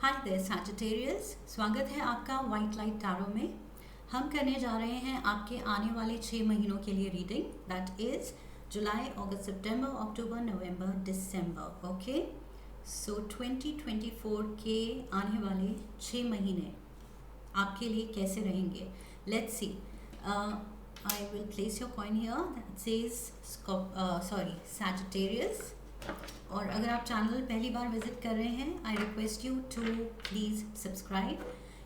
Hi there Sagittarius, स्वागत है आपका वाइट लाइट टैरो में। हम करने जा रहे हैं आपके आने वाले 6 महीनों के लिए reading, that is July, August, September, October, November, December. Okay, so 2024 के आने वाले 6 महीने आपके लिए कैसे रहेंगे। Let's see. I will place your coin here that says Sagittarius. और अगर आप चैनल पहली बार विजिट कर रहे हैं, I request you to please subscribe.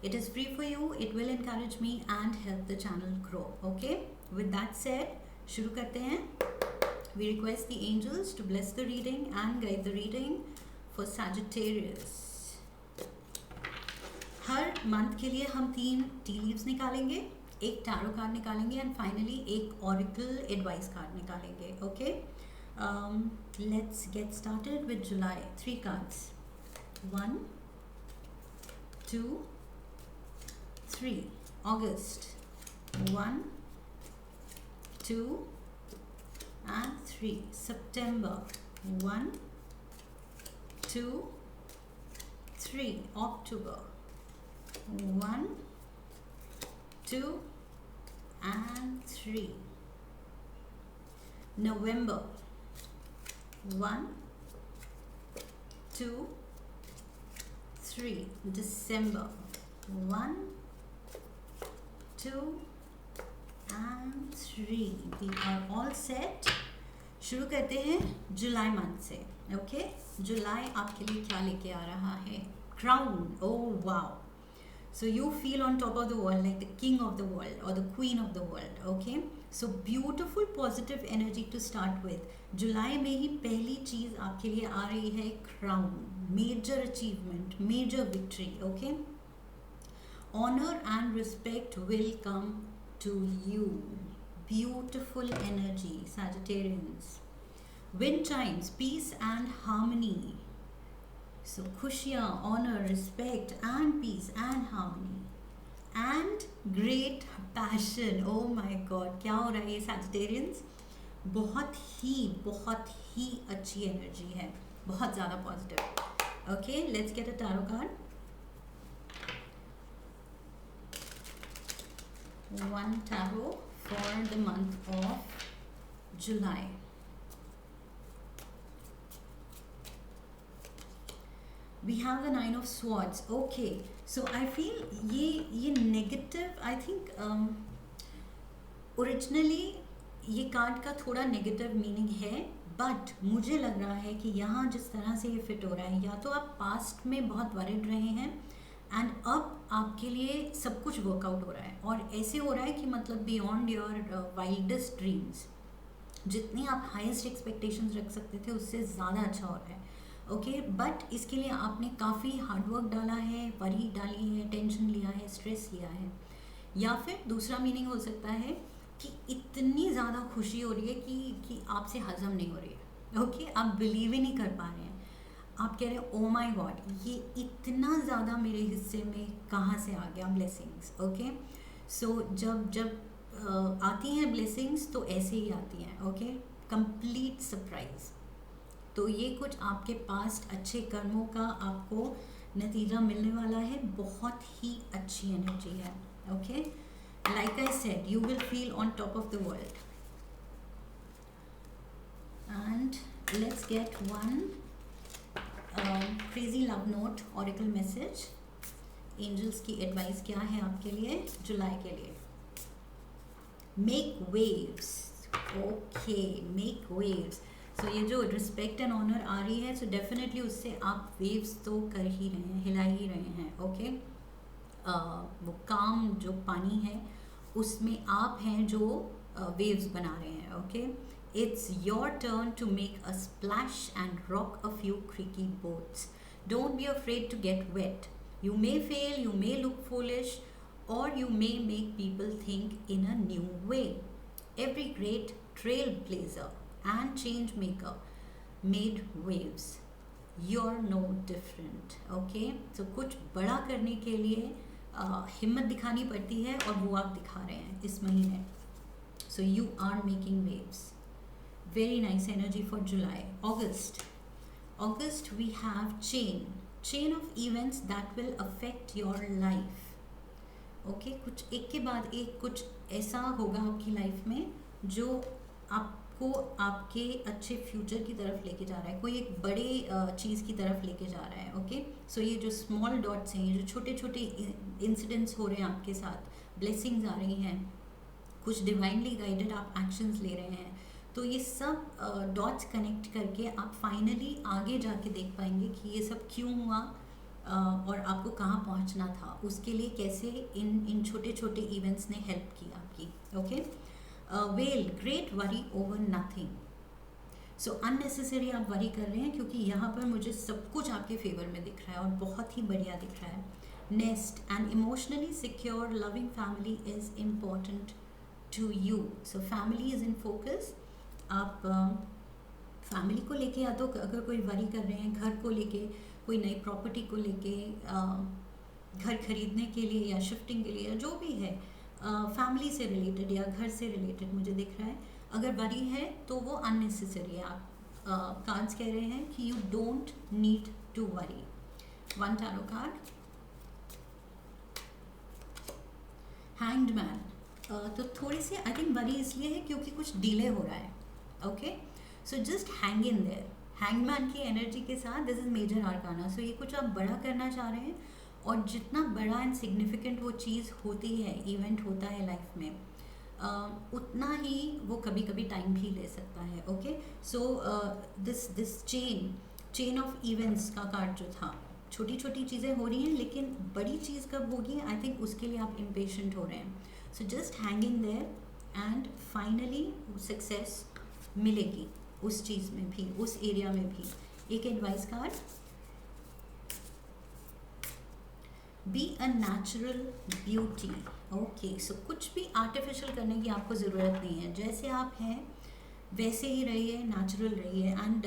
It is free for you, it will encourage me and help the channel grow. Okay, with that said शुरू करते हैं। We request the angels to bless the reading and guide the reading for Sagittarius. हर month के लिए हम 3 tea leaves निकालेंगे, एक tarot card निकालेंगे एंड फाइनली एक ऑरिकल एडवाइस कार्ड निकालेंगे। Okay, let's get started with July. 3 cards. 1, 2, 3. August. 1, 2, and 3. September. 1, 2, 3. October. 1, 2, and 3. November. 1, 2, 3. December. 1, 2, and 3. We are all set. शुरू करते हैं जुलाई मंथ से। ओके, जुलाई आपके लिए क्या लेके आ रहा है? Crown. Oh wow, so you feel on top of the world, like the king of the world or the queen of the world. Okay, so beautiful positive energy to start with. जुलाई में ही पहली चीज आपके लिए आ रही है crown, major achievement, major victory. Okay, honour and respect will come to you. Beautiful energy Sagittarians. Wind chimes, peace and harmony. So खुशियाँ, honor, respect and peace and harmony and great passion. Oh my God, क्या हो रहा है ये Sagittarians? बहुत ही अच्छी energy है, बहुत ज़्यादा positive. Okay, let's get a tarot card. 1 tarot for the month of July. We have the 9 of Swords. Okay, so I feel ये नेगेटिव, आई थिंक ओरिजिनली ये कार्ड का थोड़ा नेगेटिव मीनिंग है, बट मुझे लग रहा है कि यहाँ जिस तरह से ये फिट हो रहा है, या तो आप पास्ट में बहुत वरिड रहे हैं एंड अब आपके लिए सब कुछ वर्कआउट हो रहा है, और ऐसे हो रहा है कि मतलब बियॉन्ड योर वाइल्डेस्ट ड्रीम्स, जितनी आप हाईएस्ट एक्सपेक्टेशंस रख सकते थे उससे ज़्यादा अच्छा हो रहा है। ओके, बट इसके लिए आपने काफ़ी हार्डवर्क डाला है, वरी डाली है, टेंशन लिया है, स्ट्रेस लिया है। या फिर दूसरा मीनिंग हो सकता है कि इतनी ज़्यादा खुशी हो रही है कि आपसे हजम नहीं हो रही है। ओके, आप बिलीव ही नहीं कर पा रहे हैं, आप कह रहे हैं ओ माय गॉड, ये इतना ज़्यादा मेरे हिस्से में कहाँ से आ गया ब्लेसिंग्स। ओके, सो जब आती हैं ब्लेसिंग्स तो ऐसे ही आती हैं। Okay, complete surprise. तो ये कुछ आपके पास अच्छे कर्मों का आपको नतीजा मिलने वाला है, बहुत ही अच्छी एनर्जी है। Okay, like I said, you will feel on top of the world. And let's get one crazy love note oracle message. Angels की एडवाइस क्या है आपके लिए जुलाई के लिए? Make waves. Okay, make waves. So ये जो रिस्पेक्ट एंड ऑनर आ रही है, सो डेफिनेटली उससे आप वेव्स तो कर ही रहे हैं, हिला ही रहे हैं। ओके, वो काम जो पानी है उसमें आप हैं जो वेव्स बना रहे हैं। Okay, it's your turn to make a splash and rock a few creaky boats. Don't be afraid to get wet. You may fail, you may look foolish, or you may make people think in a new way. Every great trailblazer and change maker made waves. You're no different. Okay, so कुछ बड़ा करने के लिए हिम्मत दिखानी पड़ती है, और वो आप दिखा रहे हैं इस महीने। So you are making waves. Very nice energy for July. August we have chain. Chain of events that will affect your life. Okay, कुछ एक के बाद एक कुछ ऐसा होगा आपकी लाइफ में जो आपको आपके अच्छे फ्यूचर की तरफ लेके जा रहा है, कोई एक बड़े चीज़ की तरफ लेके जा रहा है। ओके, सो ये जो स्मॉल डॉट्स हैं, ये जो छोटे छोटे इंसिडेंट्स हो रहे हैं आपके साथ, ब्लेसिंग्स आ रही हैं, कुछ डिवाइनली गाइडेड आप एक्शंस ले रहे हैं, तो ये सब डॉट्स कनेक्ट करके आप फाइनली आगे जाके देख पाएंगे कि ये सब क्यों हुआ और आपको कहाँ पहुँचना था, उसके लिए कैसे इन छोटे छोटे इवेंट्स ने हेल्प की आपकी। Okay, well, great worry over nothing. So unnecessary आप वरी कर रहे हैं क्योंकि यहाँ पर मुझे सब कुछ आपके फेवर में दिख रहा है और बहुत ही बढ़िया दिख रहा है। Next, an emotionally secure loving family is important to you. So family is in focus. आप फैमिली को लेके या तो अगर कोई वरी कर रहे हैं घर को लेके, कोई नई प्रॉपर्टी को लेके, घर खरीदने के लिए या शिफ्टिंग के लिए या जो भी है, फैमिली से रिलेटेड या घर से रिलेटेड मुझे दिख रहा है, अगर वरी है तो वो अननेसेसरी है। आप कार्ड्स कह रहे हैं कि you don't need to worry. One tarot card, hanged man. तो थोड़ी सी आई थिंक वरी इसलिए है क्योंकि कुछ डिले हो रहा है। Okay, so just hang in their. Hangman की एनर्जी के साथ दिस इज मेजर आर्काना। सो ये कुछ आप बड़ा करना चाह रहे हैं और जितना बड़ा एंड सिग्निफिकेंट वो चीज़ होती है, इवेंट होता है लाइफ में, उतना ही वो कभी कभी टाइम भी ले सकता है। Okay, so this chain of events का कार्ड जो था, छोटी छोटी चीज़ें हो रही हैं लेकिन बड़ी चीज़ कब होगी, आई थिंक उसके लिए आप इम्पेशेंट हो रहे हैं। So just hang in their and finally success मिलेगी उस चीज़ में भी, उस एरिया में भी। एक advice card, be a natural beauty. Okay, so कुछ भी आर्टिफिशियल करने की आपको ज़रूरत नहीं है, जैसे आप हैं वैसे ही रहिए, नेचुरल रहिए। एंड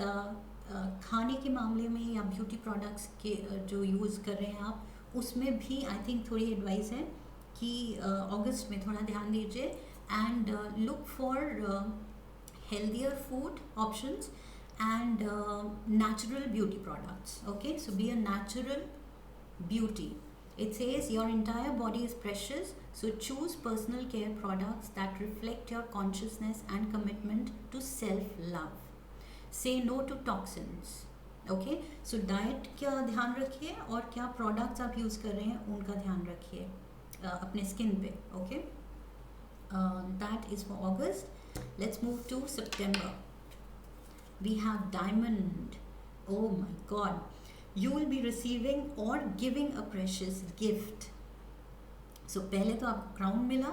खाने के मामले में या ब्यूटी प्रोडक्ट्स के जो यूज़ कर रहे हैं आप, उसमें भी आई थिंक थोड़ी एडवाइस है कि अगस्त में थोड़ा ध्यान दीजिए and look for healthier food options and natural beauty products. Okay, so be a natural beauty. It says your entire body is precious, so choose personal care products that reflect your consciousness and commitment to self love. Say no to toxins. Okay, so diet का ध्यान रखिए और क्या products आप use कर रहे हैं उनका ध्यान रखिए अपने स्किन पे। Okay, that is for August. Let's move to September. We have Diamond. Oh my God. You will be receiving or giving a precious gift. So पहले तो आपको क्राउन मिला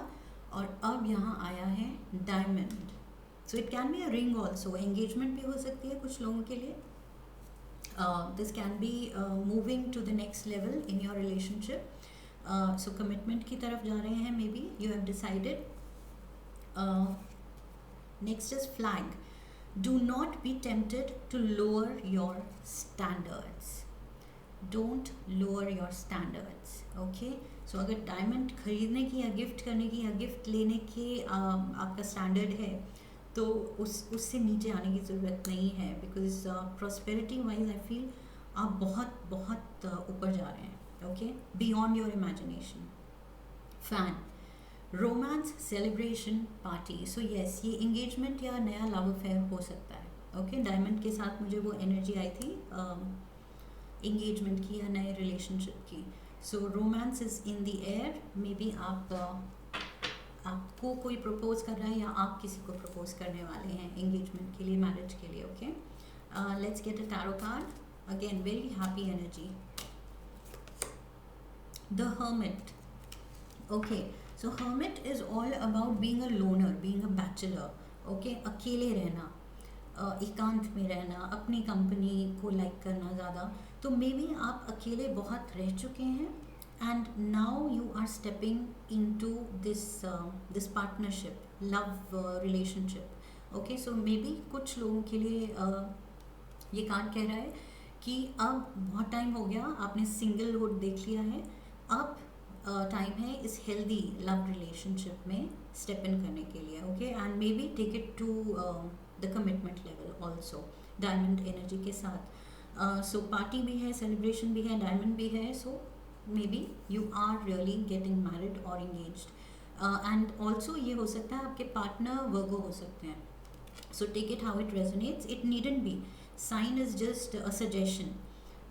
और अब यहाँ आया है diamond. So it can be a ring also. Engagement भी हो सकती है कुछ लोगों के लिए. This can be moving to the next level in your relationship. So commitment की तरफ जा रहे हैं, maybe you have decided. Next is flag. Do not be tempted to lower your standards. Don't lower your standards. Okay? So अगर diamond खरीदने की या gift करने की या गिफ्ट लेने की आपका स्टैंडर्ड है तो उससे नीचे आने की ज़रूरत नहीं है, because prosperity wise I feel आप बहुत बहुत ऊपर जा रहे हैं। Okay, beyond your imagination. Fan, romance, celebration, party. So yes, ये इंगेजमेंट या नया लव अफेयर हो सकता है। ओके, डायमंड के साथ मुझे वो एनर्जी आई थी इंगेजमेंट की या नए रिलेशनशिप की। So romance is in the air. Maybe आपको कोई प्रपोज कर रहा है या आप किसी को प्रपोज करने वाले हैं इंगेजमेंट के लिए, मैरिज के लिए। Okay, let's get a tarot card. Again very happy energy. The hermit. Okay, so hermit is all about being a loner, being a bachelor. Okay, अकेले रहना, एकांत में रहना, अपनी कंपनी को लाइक करना ज़्यादा। तो मे बी आप अकेले बहुत रह चुके हैं and now you are stepping into this partnership, love relationship. Okay, so maybe कुछ लोगों के लिए ये कार्ड कह रहा है कि अब बहुत टाइम हो गया, आपने सिंगलहुड देख लिया है, अब टाइम है इस हेल्दी लव रिलेशनशिप में स्टेप इन करने के लिए। Okay, and maybe take it to the commitment level also, diamond energy के साथ। सो पार्टी भी है, सेलिब्रेशन भी है, डायमंड भी है. So maybe you are really getting married और एंगेज्ड. एंड ऑल्सो ये हो सकता है आपके पार्टनर वर्गो हो सकते हैं. So take it how it resonates. It needn't be. Sign is just a suggestion,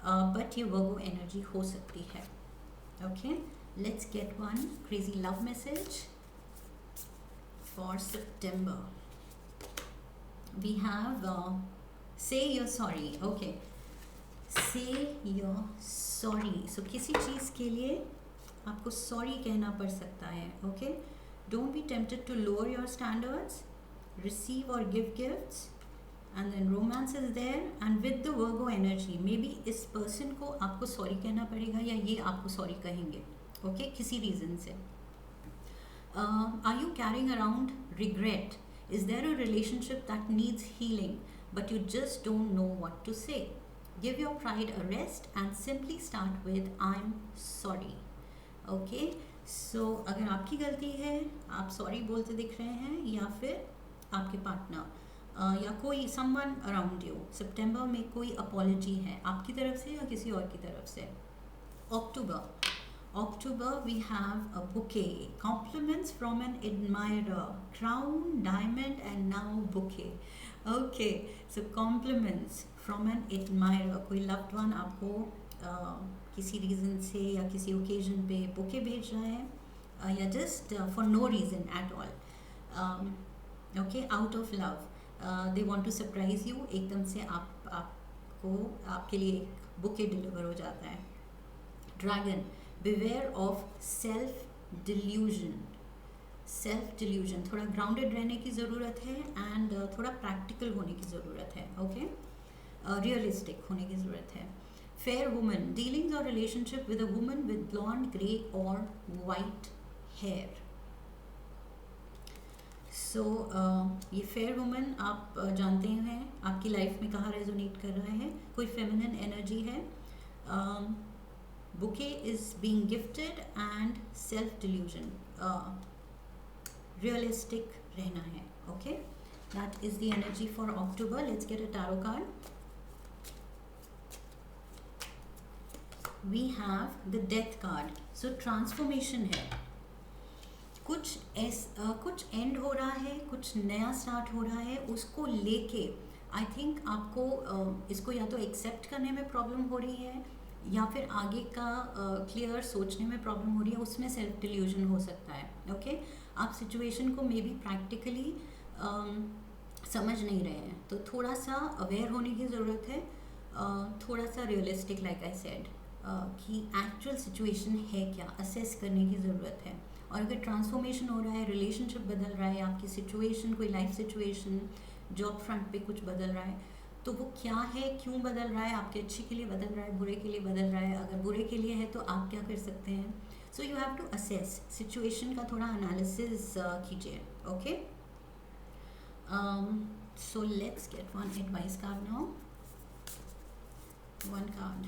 but ये वर्गो एनर्जी हो सकती है. Okay, let's get one crazy love message for September. We have say you're sorry. Okay, say you're sorry. So किसी चीज़ के लिए आपको sorry कहना पड़ सकता है. Okay, don't be tempted to lower your standards. Receive or give gifts, and then romance is there. And with the Virgo energy, maybe इस person को आपको sorry कहना पड़ेगा या ये आपको sorry कहेंगे. Okay, किसी reason से. Are you carrying around regret? Is there a relationship that needs healing, but you just don't know what to say? Give your pride a rest and simply start with I'm sorry. Okay, so अगर आपकी गलती है, आप sorry बोलते दिख रहे हैं, या फिर आपके पार्टनर या कोई someone around you, सितंबर में कोई apology है आपकी तरफ से या किसी और की तरफ से. October, we have a bouquet. Compliments from an admirer. Crown, diamond, and now bouquet. Okay, so compliments from an admirer. कोई loved one आपको किसी reason से या किसी occasion पे bouquet भेज रहा है, या just for no reason at all. Okay, out of love. They want to surprise you. एकदम से आपको आपके लिए एक bouquet deliver हो जाता है. Dragon. Beware of self delusion. थोड़ा grounded रहने की ज़रूरत है and थोड़ा practical होने की ज़रूरत है. Okay, realistic होने की ज़रूरत है. Fair woman. Dealings or relationship with a woman with blonde, grey or white hair. So ये fair woman आप जानते हैं आपकी लाइफ में कहाँ रेजोनेट कर रहा है. कोई feminine energy है. Bouquet is being gifted and self delusion. Realistic रहना है. Okay, that is the energy for October. Let's get a tarot card. We have the death card. So transformation है. कुछ एंड हो रहा है, कुछ नया स्टार्ट हो रहा है. उसको लेके आई थिंक आपको इसको या तो एक्सेप्ट करने में प्रॉब्लम हो रही है या फिर आगे का क्लियर सोचने में प्रॉब्लम हो रही है. उसमें सेल्फ डिल्यूजन हो सकता है. ओके, आप सिचुएशन को मे बी प्रैक्टिकली समझ नहीं रहे हैं, तो थोड़ा सा अवेयर होने की ज़रूरत है. थोड़ा सा रियलिस्टिक लाइक आई सेड कि एक्चुअल सिचुएशन है क्या, असेस करने की ज़रूरत है. और अगर ट्रांसफॉर्मेशन हो रहा है, रिलेशनशिप बदल रहा है, आपकी सिचुएशन, कोई लाइफ सिचुएशन, जॉब फ्रंट पे कुछ बदल रहा है, तो वो क्या है, क्यों बदल रहा है, आपके अच्छे के लिए बदल रहा है, बुरे के लिए बदल रहा है. अगर बुरे के लिए है तो आप क्या कर सकते हैं. So you have to assess situation का थोड़ा एनालिसिस कीजिए. Okay, so let's get one advice card now. One card.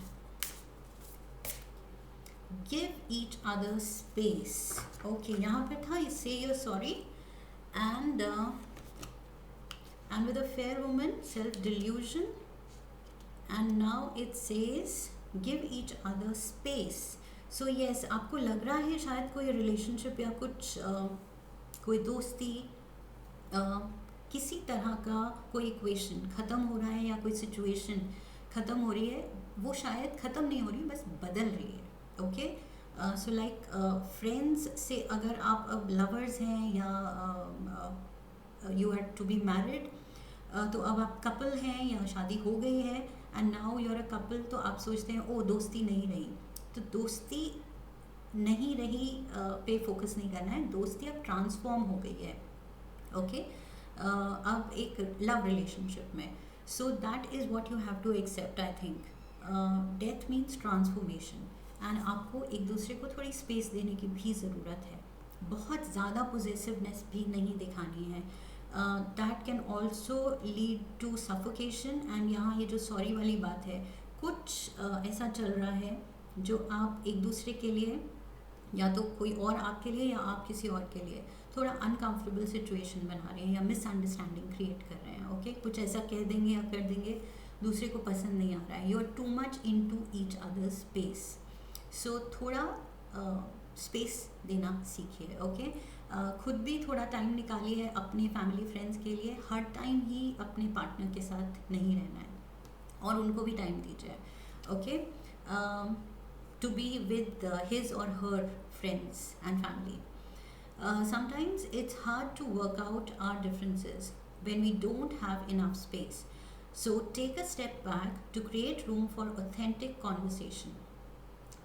Give each other space. Okay, यहाँ पर था से you're sorry and with a fair woman, self delusion, and now it says give each other space. So yes, आपको लग रहा है शायद कोई रिलेशनशिप या कुछ कोई दोस्ती किसी तरह का कोई इक्वेशन ख़त्म हो रहा है या कोई सिचुएशन ख़त्म हो रही है. वो शायद ख़त्म नहीं हो रही, बस बदल रही है. ओके, सो लाइक फ्रेंड्स से अगर आप अब लवर्स हैं या you had to be married, तो अब आप कपल हैं या शादी हो गई है and now you are a couple, तो आप सोचते हैं ओ दोस्ती नहीं रही. तो दोस्ती नहीं रही पे फोकस नहीं करना है. दोस्ती अब ट्रांसफॉर्म हो गई है. ओके, अब एक लव रिलेशनशिप में. So that is what you have to accept. I think death means transformation and आपको एक दूसरे को थोड़ी स्पेस देने की भी ज़रूरत है. बहुत ज़्यादा पोजेसिवनेस भी नहीं दिखानी है. That can also lead to suffocation. And यहाँ ये जो सॉरी वाली बात है, कुछ ऐसा चल रहा है जो आप एक दूसरे के लिए या तो कोई और आपके लिए या आप किसी और के लिए थोड़ा अनकम्फर्टेबल सिचुएशन बना रहे हैं या मिसअंडरस्टैंडिंग क्रिएट कर रहे हैं. ओके, कुछ ऐसा कह देंगे या कर देंगे दूसरे को पसंद नहीं आ रहा है, you are too much into each other space. सो थोड़ा स्पेस देना सीखिए. ओके, खुद भी थोड़ा टाइम निकालिए अपने फैमिली फ्रेंड्स के लिए. हर टाइम ही अपने पार्टनर के साथ नहीं रहना है और उनको भी टाइम दीजिए. Okay, to be with his or her friends and family. Sometimes it's hard to work out our differences when we don't have enough space. So take a step back to create room for authentic conversation.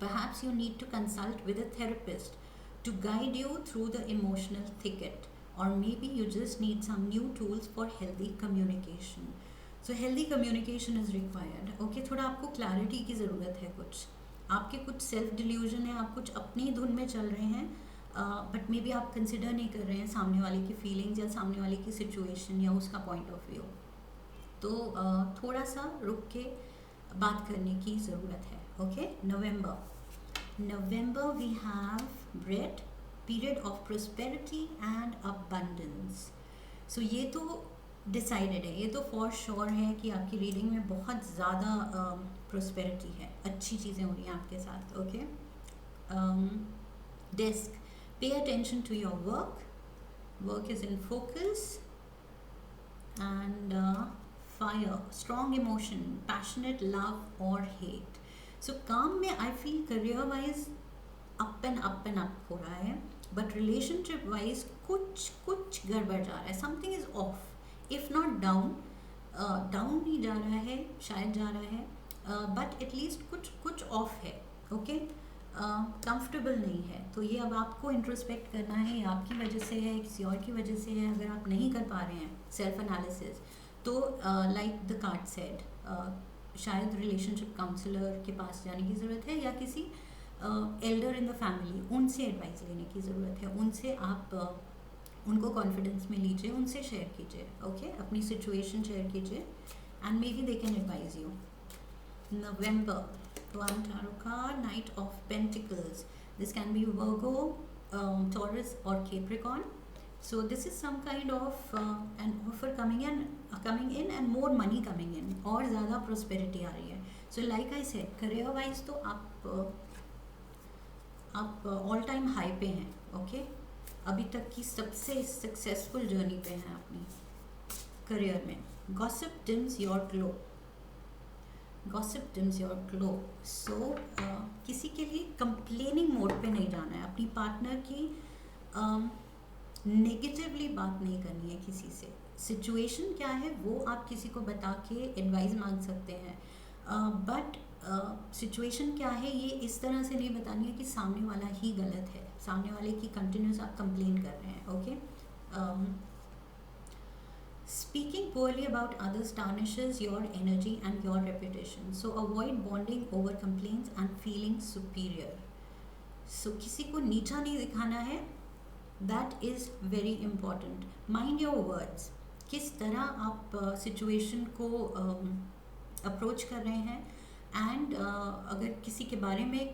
Perhaps you need to consult with a therapist to guide you through the emotional thicket, or maybe you just need some new tools for healthy communication. So healthy communication is required. Okay, थोड़ा आपको clarity की ज़रूरत है. कुछ आपके कुछ self delusion है, आप कुछ अपनी धुन में चल रहे हैं, बट मे बी आप कंसिडर नहीं कर रहे हैं सामने वाले की फीलिंग्स या सामने वाले की सिचुएशन या उसका पॉइंट ऑफ व्यू. तो थोड़ा सा रुक के बात करने की ज़रूरत है. Okay, November we have bread, period of prosperity and abundance. So ये तो डिसाइडेड है, ये तो फॉर श्योर है कि आपकी रीडिंग में बहुत ज़्यादा प्रोस्पेरिटी है, अच्छी चीज़ें हो रही हैं आपके साथ. Okay, desk, pay attention to your work. Work is in focus. And fire, strong emotion, passionate love or hate. So काम में I feel career wise up and up हो रहा है, but relationship wise कुछ गड़बड़ जा रहा है. Something is off. If not down, down नहीं जा रहा है, शायद जा रहा है, but at least कुछ off है. Okay, कंफर्टेबल नहीं है. तो ये अब आपको इंट्रोस्पेक्ट करना है, आपकी वजह से है, किसी और की वजह से है. अगर आप नहीं कर पा रहे हैं सेल्फ एनालिसिस, तो लाइक द कार्ड सेड, शायद रिलेशनशिप काउंसलर के पास जाने की ज़रूरत है, या किसी एल्डर इन द फैमिली, उनसे एडवाइस लेने की ज़रूरत है. उनसे आप उनको कॉन्फिडेंस में लीजिए, उनसे शेयर कीजिए. ओके, अपनी सिचुएशन शेयर कीजिए and may be they can advise you. November, one tarot card, Knight of Pentacles. This can be Virgo, Taurus or Capricorn. So this is some kind of an offer coming in and more money coming in, और ज़्यादा prosperity आ रही है. So like I said, career wise तो आप all time high पे हैं. Okay, अभी तक की सबसे successful journey पे हैं अपनी career में. Gossip dims your glow. Gossip dims your glow. So किसी के लिए कंप्लेनिंग मोड पे नहीं जाना है. अपनी पार्टनर की नेगेटिवली बात नहीं करनी है किसी से. सिचुएशन क्या है वो आप किसी को बता के एडवाइस मांग सकते हैं, बट सिचुएशन क्या है ये इस तरह से नहीं बतानी है कि सामने वाला ही गलत है, सामने वाले की कंटिन्यूस आप कंप्लेन कर रहे हैं. Okay, speaking poorly about others tarnishes your energy and your reputation. So avoid bonding over complaints and feeling superior. So किसी को नीचा नहीं दिखाना है. That is very important. Mind your words. किस तरह आप सिचुएशन को अप्रोच कर रहे हैं, एंड अगर किसी के बारे में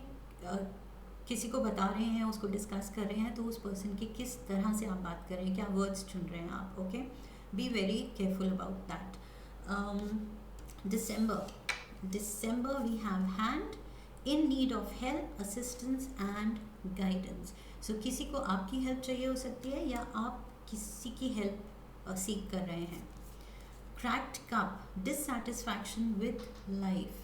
किसी को बता रहे हैं, उसको डिस्कस कर रहे हैं, तो उस पर्सन की किस तरह से आप बात कर रहे हैं, क्या वर्ड्स चुन रहे हैं आप. Okay, be very careful about that. December we have hand, in need of help, assistance and guidance. So किसी को आपकी हेल्प चाहिए हो सकती है, या आप किसी की हेल्प सीख कर रहे हैं. Cracked cup, dissatisfaction with life.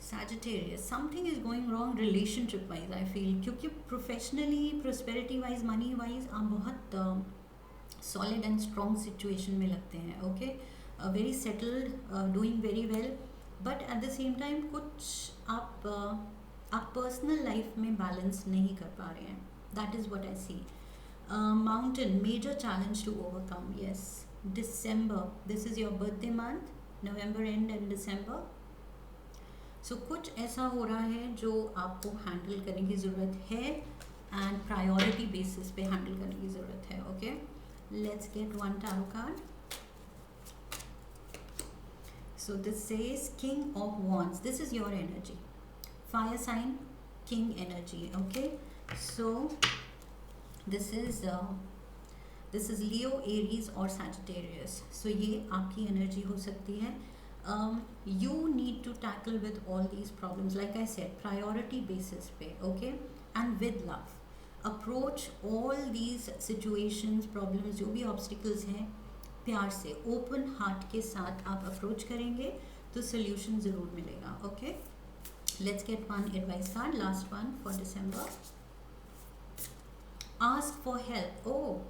Sagittarius, something is going wrong relationship wise I feel, क्योंकि professionally, prosperity wise, money wise आप बहुत सॉलिड एंड स्ट्रॉन्ग सिचुएशन में लगते हैं. Okay, very settled, doing very well, but at the same time कुछ आप personal life में balance नहीं कर पा रहे हैं. That is what I see. Mountain, major challenge to overcome. Yes, December, this is your birthday month, November and December. So कुछ ऐसा हो रहा है जो आपको हैंडल करने की ज़रूरत है, एंड प्रायोरिटी बेसिस पे हैंडल करने की ज़रूरत है. Okay, let's get one tarot card. So this says King of Wands. This is your energy, fire sign, king energy. Okay, so this is Leo, Aries और Sagittarius. So ये आपकी energy हो सकती है. You need to tackle with all these problems, like I said, priority basis पे, okay, and with love. Approach all these situations, problems, जो भी obstacles हैं, प्यार से, open heart के साथ आप approach करेंगे तो solution ज़रूर मिलेगा. Okay, let's get one advice card, last one for December. Ask for help. Oh,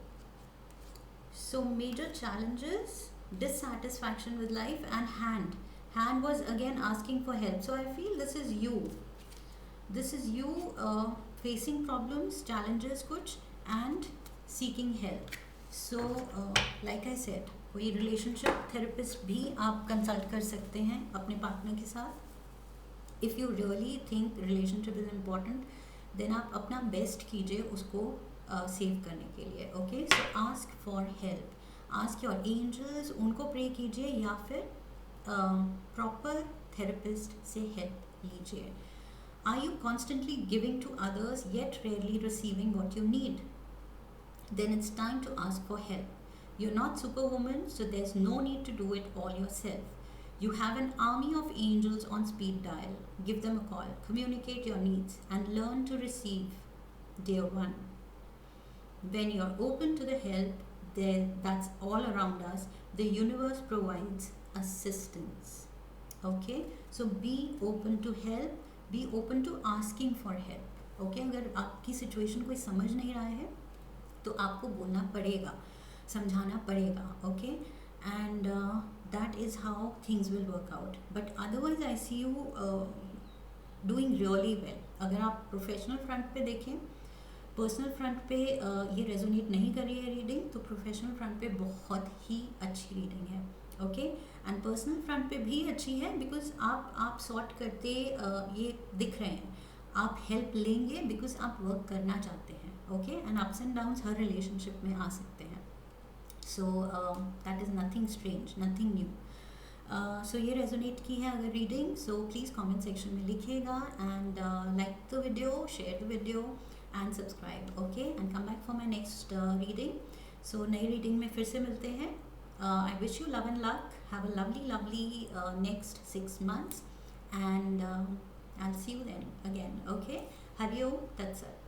so major challenges, dissatisfaction with life, and hand was again asking for help. So I feel this is you facing problems, challenges kuch, and seeking help. So like I said, कोई relationship therapist भी आप consult कर सकते हैं अपने partner के साथ. If you really think relationship is important, then आप अपना best कीजिए उसको सेव करने के लिए. Okay, so ask for help, ask your angels, उनको प्रे कीजिए या फिर प्रॉपर थेरेपिस्ट से हेल्प लीजिए. Are you constantly giving to others yet rarely receiving what you need? Then it's time to ask for help. You're not superwoman, so there's no need to do it all yourself. You have an army of angels on speed dial. Give them a call, communicate your needs, and learn to receive, dear one. When you're open to the help there that's all around us, the universe provides assistance. Okay, so be open to help, be open to asking for help. Okay, अगर आपकी situation कोई समझ नहीं रहा है तो आपको बोलना पड़ेगा, समझाना पड़ेगा. Okay, and that is how things will work out. But otherwise I see you doing really well. अगर आप प्रोफेशनल फ्रंट पे देखें, पर्सनल फ्रंट पे ये रेजोनेट नहीं कर रही है रीडिंग, तो प्रोफेशनल फ्रंट पे बहुत ही अच्छी रीडिंग है. ओके, एंड पर्सनल फ्रंट पे भी अच्छी है बिकॉज आप सॉर्ट करते ये दिख रहे हैं. आप हेल्प लेंगे बिकॉज आप वर्क करना चाहते हैं. Okay, and ups and downs हर रिलेशनशिप में आ सकते हैं. So that is nothing strange, nothing new. So ये रेजोनेट की है अगर reading, so please comment section में लिखिएगा and like the video, share the video and subscribe. Okay, and come back for my next reading. So नई reading में फिर से मिलते हैं. I wish you love and luck. Have a lovely next 6 months and I'll see you then again. Okay, Hari Om Tat Sat.